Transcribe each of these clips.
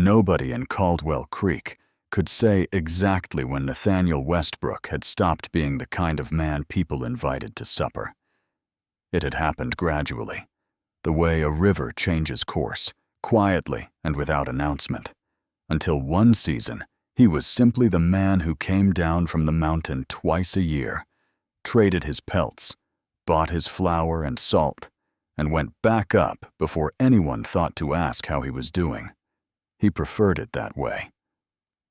Nobody in Caldwell Creek could say exactly when Nathaniel Westbrook had stopped being the kind of man people invited to supper. It had happened gradually, the way a river changes course, quietly and without announcement, until one season he was simply the man who came down from the mountain twice a year, traded his pelts, bought his flour and salt, and went back up before anyone thought to ask how he was doing. He preferred it that way.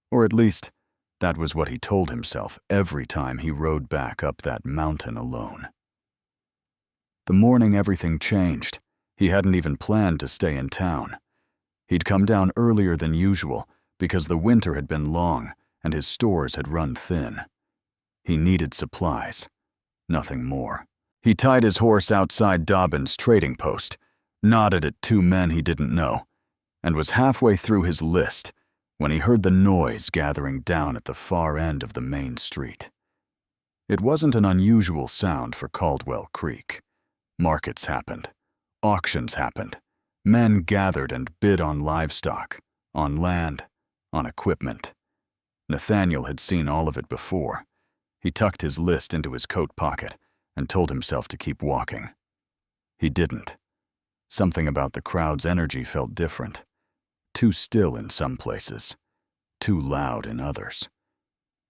Or at least, that was what he told himself every time he rode back up that mountain alone. The morning everything changed, he hadn't even planned to stay in town. He'd come down earlier than usual because the winter had been long and his stores had run thin. He needed supplies, nothing more. He tied his horse outside Dobbin's trading post, nodded at two men he didn't know, and was halfway through his list when he heard the noise gathering down at the far end of the main street. It wasn't an unusual sound for Caldwell Creek. Markets happened. Auctions happened. Men gathered and bid on livestock, on land, on equipment. Nathaniel had seen all of it before. He tucked his list into his coat pocket and told himself to keep walking. He didn't. Something about the crowd's energy felt different. Too still in some places, too loud in others.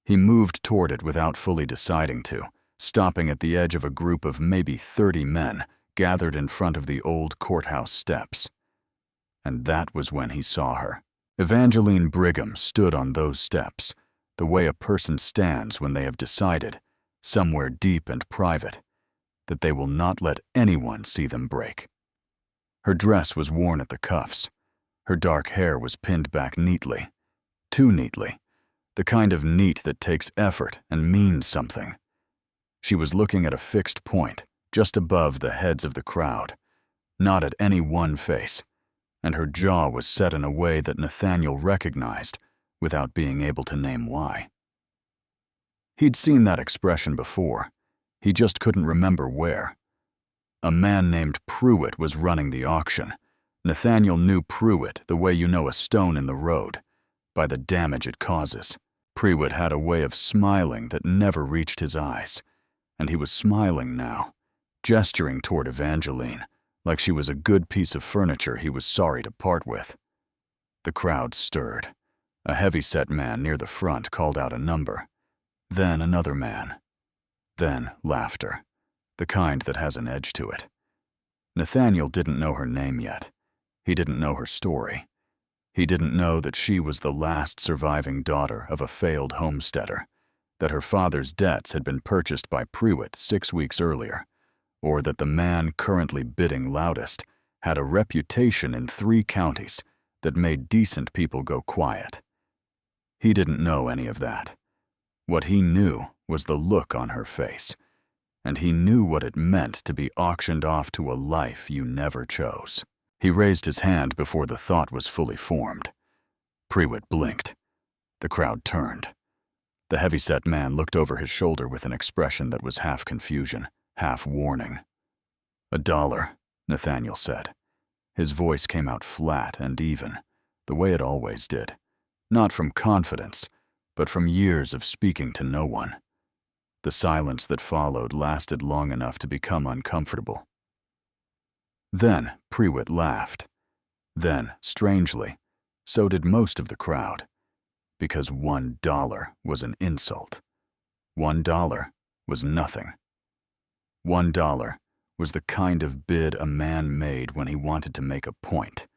He moved toward it without fully deciding to, stopping at the edge of a group of maybe 30 men gathered in front of the old courthouse steps. And that was when he saw her. Evangeline Brigham stood on those steps, the way a person stands when they have decided, somewhere deep and private, that they will not let anyone see them break. Her dress was worn at the cuffs. Her dark hair was pinned back neatly, too neatly, the kind of neat that takes effort and means something. She was looking at a fixed point, just above the heads of the crowd, not at any one face, and her jaw was set in a way that Nathaniel recognized without being able to name why. He'd seen that expression before. He just couldn't remember where. A man named Pruitt was running the auction. Nathaniel knew Pruitt the way you know a stone in the road, by the damage it causes. Pruitt had a way of smiling that never reached his eyes, and he was smiling now, gesturing toward Evangeline, like she was a good piece of furniture he was sorry to part with. The crowd stirred. A heavy-set man near the front called out a number. Then another man. Then laughter, the kind that has an edge to it. Nathaniel didn't know her name yet. He didn't know her story. He didn't know that she was the last surviving daughter of a failed homesteader, that her father's debts had been purchased by Pruitt 6 weeks earlier, or that the man currently bidding loudest had a reputation in 3 counties that made decent people go quiet. He didn't know any of that. What he knew was the look on her face, and he knew what it meant to be auctioned off to a life you never chose. He raised his hand before the thought was fully formed. Pruitt blinked. The crowd turned. The heavy-set man looked over his shoulder with an expression that was half confusion, half warning. $1, Nathaniel said. His voice came out flat and even, the way it always did, not from confidence, but from years of speaking to no one. The silence that followed lasted long enough to become uncomfortable. Then Pruitt laughed. Then, strangely, so did most of the crowd, because $1 was an insult. $1 was nothing. $1 was the kind of bid a man made when he wanted to make a point,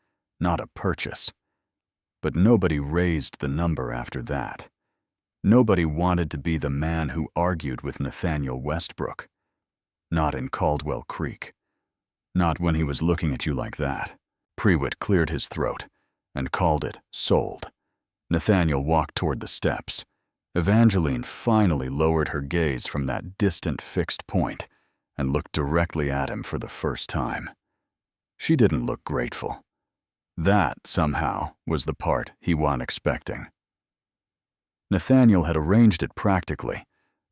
not a purchase. But nobody raised the number after that. Nobody wanted to be the man who argued with Nathaniel Westbrook. Not in Caldwell Creek. Not when he was looking at you like that. Pruitt cleared his throat and called it sold. Nathaniel walked toward the steps. Evangeline finally lowered her gaze from that distant fixed point and looked directly at him for the first time. She didn't look grateful. That, somehow, was the part he wasn't expecting. Nathaniel had arranged it practically,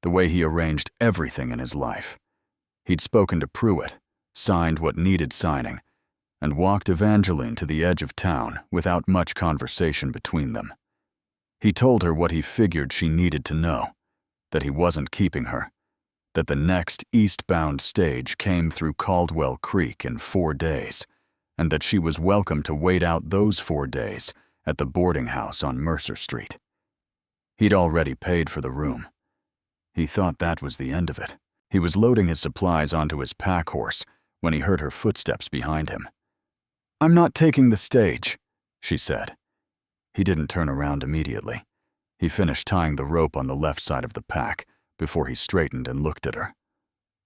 the way he arranged everything in his life. He'd spoken to Pruitt, signed what needed signing, and walked Evangeline to the edge of town without much conversation between them. He told her what he figured she needed to know, that he wasn't keeping her, that the next eastbound stage came through Caldwell Creek in 4 days, and that she was welcome to wait out those 4 days at the boarding house on Mercer Street. He'd already paid for the room. He thought that was the end of it. He was loading his supplies onto his pack horse when he heard her footsteps behind him. "I'm not taking the stage," she said. He didn't turn around immediately. He finished tying the rope on the left side of the pack before he straightened and looked at her.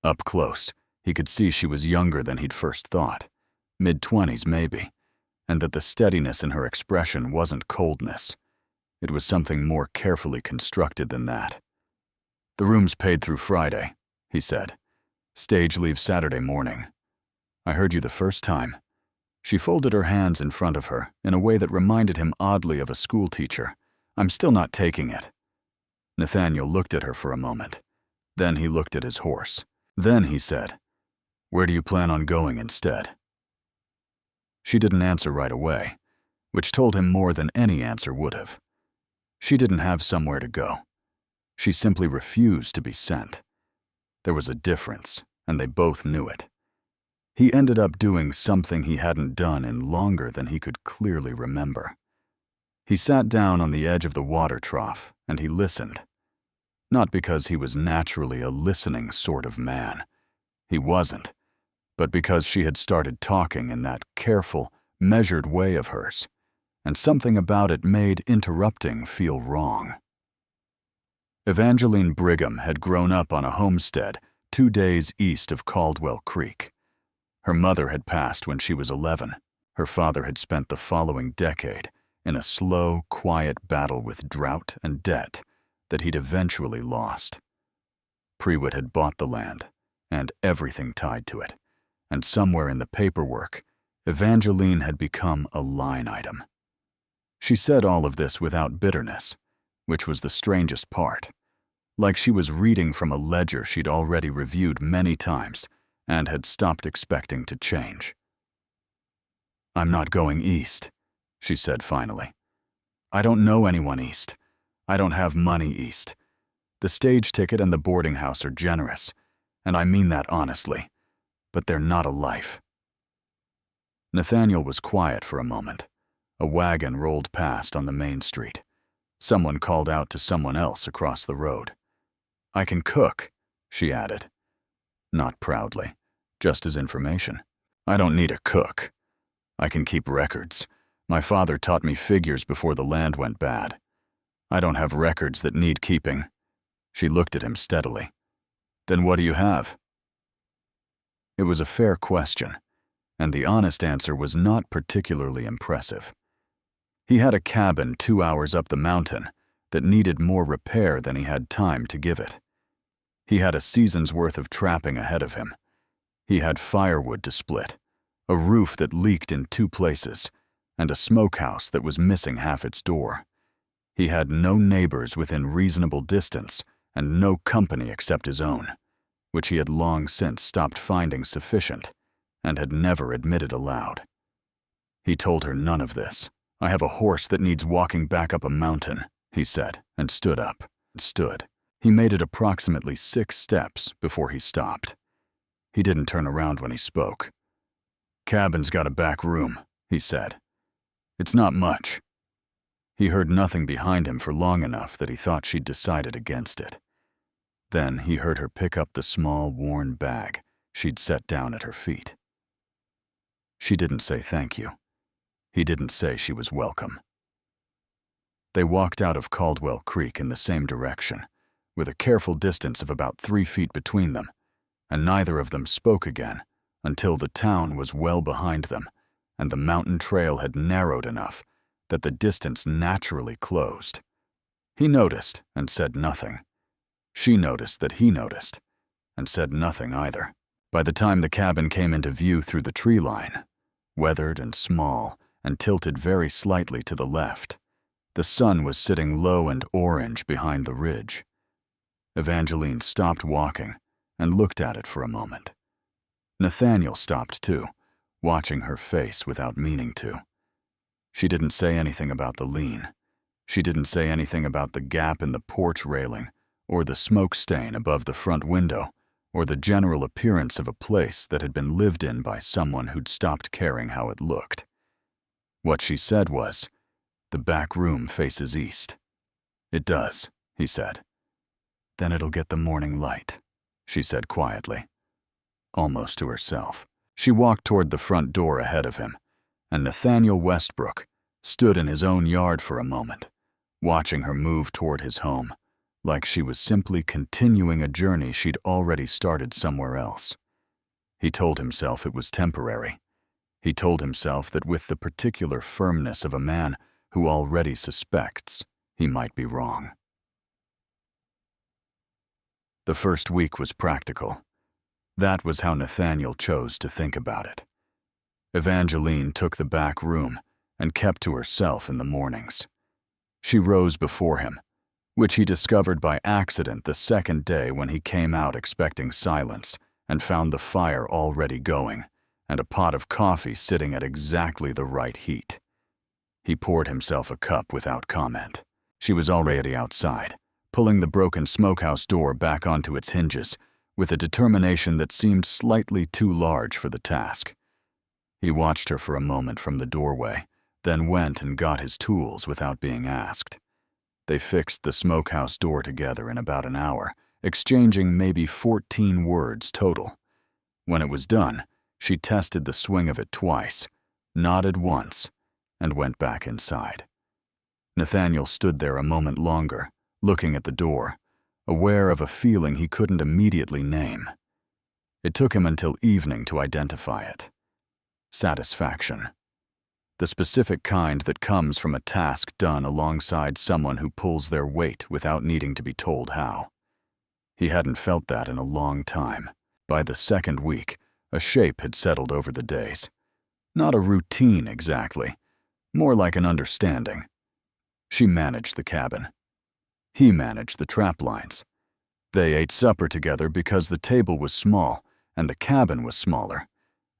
Up close, he could see she was younger than he'd first thought, mid-20s maybe, and that the steadiness in her expression wasn't coldness. It was something more carefully constructed than that. "The room's paid through Friday," he said. "Stage leaves Saturday morning. I heard you the first time." She folded her hands in front of her in a way that reminded him oddly of a schoolteacher. "I'm still not taking it." Nathaniel looked at her for a moment. Then he looked at his horse. Then he said, "Where do you plan on going instead?" She didn't answer right away, which told him more than any answer would have. She didn't have somewhere to go. She simply refused to be sent. There was a difference, and they both knew it. He ended up doing something he hadn't done in longer than he could clearly remember. He sat down on the edge of the water trough, and he listened. Not because he was naturally a listening sort of man. He wasn't. But because she had started talking in that careful, measured way of hers, and something about it made interrupting feel wrong. Evangeline Brigham had grown up on a homestead 2 days east of Caldwell Creek. Her mother had passed when she was 11. Her father had spent the following decade in a slow, quiet battle with drought and debt that he'd eventually lost. Prewitt had bought the land, and everything tied to it, and somewhere in the paperwork, Evangeline had become a line item. She said all of this without bitterness, which was the strangest part, like she was reading from a ledger she'd already reviewed many times and had stopped expecting to change. "I'm not going east," she said finally. "I don't know anyone east. I don't have money east. The stage ticket and the boarding house are generous, and I mean that honestly, but they're not a life." Nathaniel was quiet for a moment. A wagon rolled past on the main street. Someone called out to someone else across the road. "I can cook," she added. Not proudly, just as information. "I don't need a cook. I can keep records. My father taught me figures before the land went bad. I don't have records that need keeping." She looked at him steadily. "Then what do you have?" It was a fair question, and the honest answer was not particularly impressive. He had a cabin 2 hours up the mountain that needed more repair than he had time to give it. He had a season's worth of trapping ahead of him. He had firewood to split, a roof that leaked in 2 places, and a smokehouse that was missing half its door. He had no neighbors within reasonable distance and no company except his own, which he had long since stopped finding sufficient and had never admitted aloud. He told her none of this. "I have a horse that needs walking back up a mountain," he said, and stood up. He made it approximately 6 steps before he stopped. He didn't turn around when he spoke. "Cabin's got a back room," he said. "It's not much." He heard nothing behind him for long enough that he thought she'd decided against it. Then he heard her pick up the small, worn bag she'd set down at her feet. She didn't say thank you. He didn't say she was welcome. They walked out of Caldwell Creek in the same direction, with a careful distance of about 3 feet between them, and neither of them spoke again until the town was well behind them and the mountain trail had narrowed enough that the distance naturally closed. He noticed and said nothing. She noticed that he noticed and said nothing either. By the time the cabin came into view through the tree line, weathered and small and tilted very slightly to the left, the sun was sitting low and orange behind the ridge. Evangeline stopped walking and looked at it for a moment. Nathaniel stopped too, watching her face without meaning to. She didn't say anything about the lean. She didn't say anything about the gap in the porch railing, or the smoke stain above the front window, or the general appearance of a place that had been lived in by someone who'd stopped caring how it looked. What she said was, "The back room faces east." "It does," he said. "Then it'll get the morning light," she said quietly, almost to herself. She walked toward the front door ahead of him, and Nathaniel Westbrook stood in his own yard for a moment, watching her move toward his home, like she was simply continuing a journey she'd already started somewhere else. He told himself it was temporary. He told himself that with the particular firmness of a man who already suspects he might be wrong. The first week was practical. That was how Nathaniel chose to think about it. Evangeline took the back room and kept to herself in the mornings. She rose before him, which he discovered by accident the second day when he came out expecting silence and found the fire already going and a pot of coffee sitting at exactly the right heat. He poured himself a cup without comment. She was already outside, pulling the broken smokehouse door back onto its hinges with a determination that seemed slightly too large for the task. He watched her for a moment from the doorway, then went and got his tools without being asked. They fixed the smokehouse door together in about an hour, exchanging maybe 14 words total. When it was done, she tested the swing of it twice, nodded once, and went back inside. Nathaniel stood there a moment longer, looking at the door, aware of a feeling he couldn't immediately name. It took him until evening to identify it. Satisfaction. The specific kind that comes from a task done alongside someone who pulls their weight without needing to be told how. He hadn't felt that in a long time. By the second week, a shape had settled over the days. Not a routine exactly, more like an understanding. She managed the cabin. He managed the trap lines. They ate supper together because the table was small and the cabin was smaller,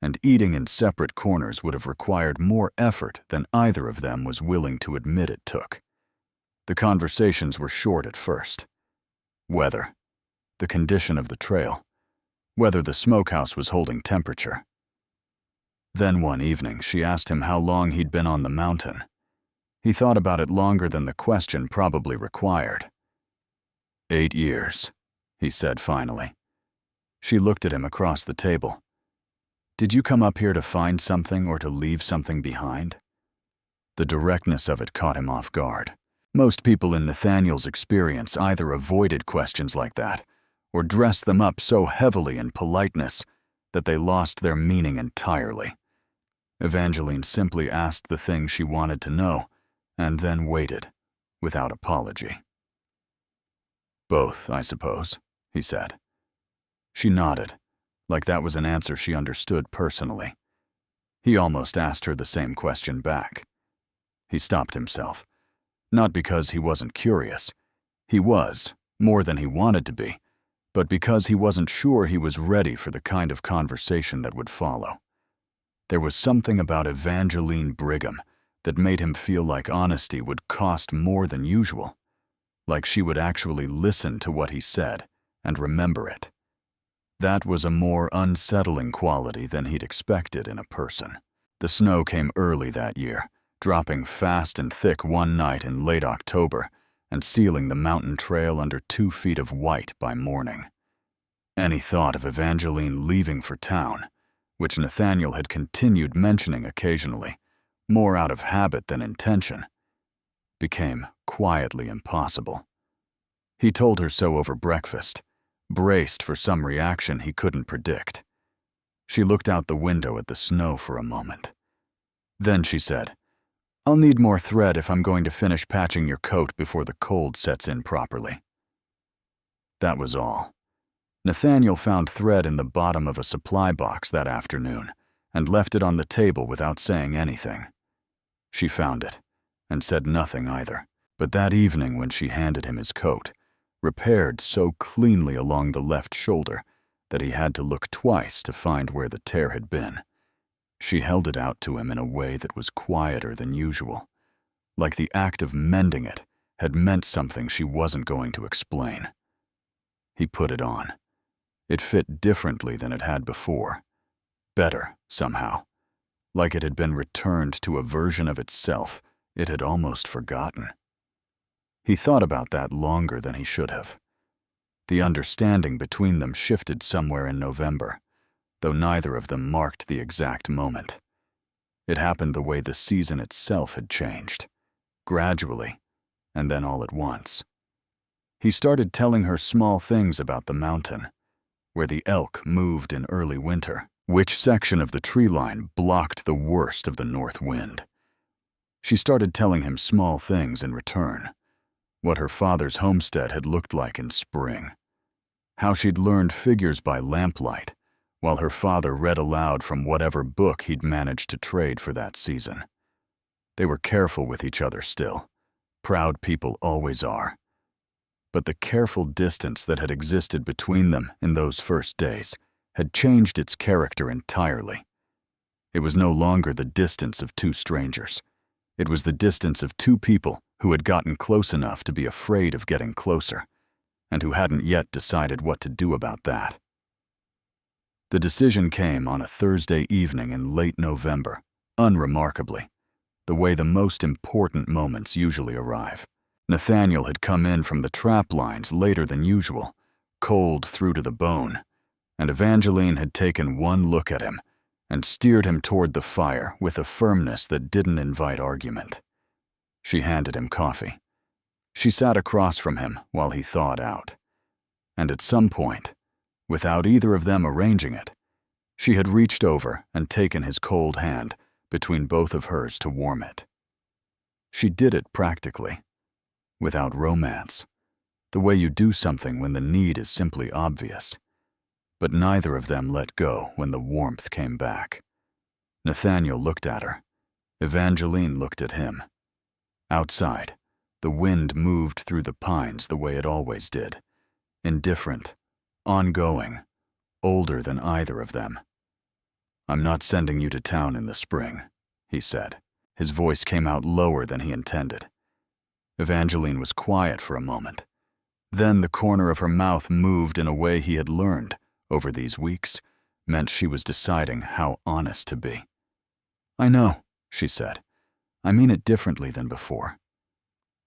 and eating in separate corners would have required more effort than either of them was willing to admit it took. The conversations were short at first. Weather, the condition of the trail, whether the smokehouse was holding temperature. Then one evening she asked him how long he'd been on the mountain. He thought about it longer than the question probably required. 8 years, he said finally. She looked at him across the table. Did you come up here to find something or to leave something behind? The directness of it caught him off guard. Most people in Nathaniel's experience either avoided questions like that or dressed them up so heavily in politeness that they lost their meaning entirely. Evangeline simply asked the thing she wanted to know and then waited, without apology. Both, I suppose, he said. She nodded, like that was an answer she understood personally. He almost asked her the same question back. He stopped himself. Not because he wasn't curious. He was, more than he wanted to be, but because he wasn't sure he was ready for the kind of conversation that would follow. There was something about Evangeline Brigham that made him feel like honesty would cost more than usual, like she would actually listen to what he said and remember it. That was a more unsettling quality than he'd expected in a person. The snow came early that year, dropping fast and thick one night in late October and sealing the mountain trail under 2 feet of white by morning. Any thought of Evangeline leaving for town, which Nathaniel had continued mentioning occasionally, more out of habit than intention, became quietly impossible. He told her so over breakfast, braced for some reaction he couldn't predict. She looked out the window at the snow for a moment. Then she said, "I'll need more thread if I'm going to finish patching your coat before the cold sets in properly." That was all. Nathaniel found thread in the bottom of a supply box that afternoon and left it on the table without saying anything. She found it and said nothing either, but that evening when she handed him his coat, repaired so cleanly along the left shoulder that he had to look twice to find where the tear had been, She held it out to him in a way that was quieter than usual, like the act of mending it had meant something she wasn't going to explain. He put it on. It fit differently than it had before. Better, somehow. Like it had been returned to a version of itself it had almost forgotten. He thought about that longer than he should have. The understanding between them shifted somewhere in November, though neither of them marked the exact moment. It happened the way the season itself had changed, gradually, and then all at once. He started telling her small things about the mountain, where the elk moved in early winter, which section of the tree line blocked the worst of the north wind. She started telling him small things in return, what her father's homestead had looked like in spring, how she'd learned figures by lamplight, while her father read aloud from whatever book he'd managed to trade for that season. They were careful with each other still. Proud people always are. But the careful distance that had existed between them in those first days had changed its character entirely. It was no longer the distance of two strangers. It was the distance of two people who had gotten close enough to be afraid of getting closer, and who hadn't yet decided what to do about that. The decision came on a Thursday evening in late November, unremarkably, the way the most important moments usually arrive. Nathaniel had come in from the trap lines later than usual, cold through to the bone, and Evangeline had taken one look at him and steered him toward the fire with a firmness that didn't invite argument. She handed him coffee. She sat across from him while he thawed out. And at some point, without either of them arranging it, she had reached over and taken his cold hand between both of hers to warm it. She did it practically, without romance, the way you do something when the need is simply obvious. But neither of them let go when the warmth came back. Nathaniel looked at her. Evangeline looked at him. Outside, the wind moved through the pines the way it always did, indifferent, ongoing, older than either of them. "I'm not sending you to town in the spring," he said. His voice came out lower than he intended. Evangeline was quiet for a moment. Then the corner of her mouth moved in a way he had learned, over these weeks, meant she was deciding how honest to be. "I know," she said. "I mean it differently than before."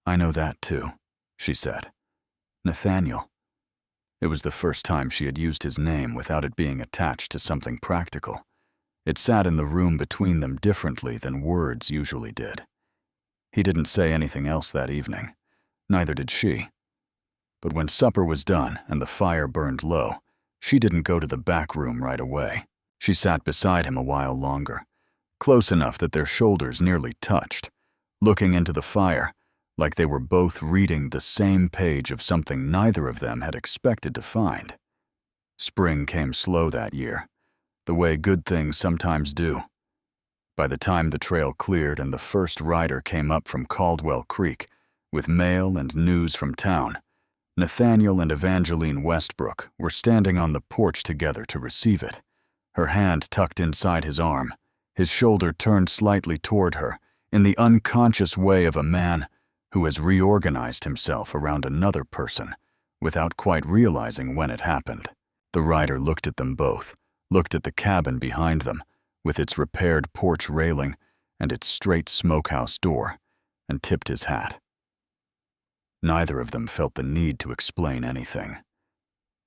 "I know that too," she said. "Nathaniel." It was the first time she had used his name without it being attached to something practical. It sat in the room between them differently than words usually did. He didn't say anything else that evening. Neither did she. But when supper was done and the fire burned low, she didn't go to the back room right away. She sat beside him a while longer, close enough that their shoulders nearly touched, looking into the fire like they were both reading the same page of something neither of them had expected to find. Spring came slow that year, the way good things sometimes do. By the time the trail cleared and the first rider came up from Caldwell Creek with mail and news from town, Nathaniel and Evangeline Westbrook were standing on the porch together to receive it, her hand tucked inside his arm, his shoulder turned slightly toward her in the unconscious way of a man who has reorganized himself around another person without quite realizing when it happened. The rider looked at them both, looked at the cabin behind them, with its repaired porch railing and its straight smokehouse door, and tipped his hat. Neither of them felt the need to explain anything.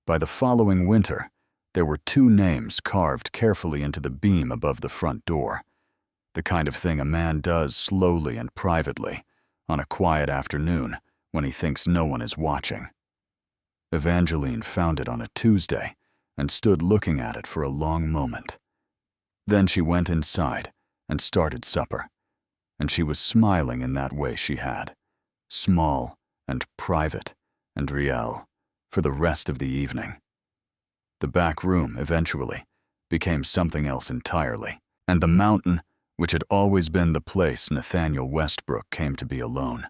By the following winter, there were two names carved carefully into the beam above the front door, the kind of thing a man does slowly and privately on a quiet afternoon when he thinks no one is watching. Evangeline found it on a Tuesday and stood looking at it for a long moment. Then she went inside and started supper, and she was smiling in that way she had, small and private and real, for the rest of the evening. The back room, eventually, became something else entirely, and the mountain, which had always been the place Nathaniel Westbrook came to be alone,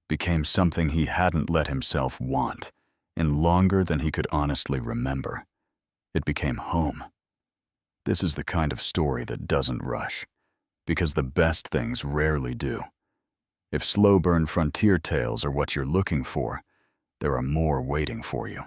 became something he hadn't let himself want in longer than he could honestly remember. It became home. This is the kind of story that doesn't rush, because the best things rarely do. If slow-burn frontier tales are what you're looking for, there are more waiting for you.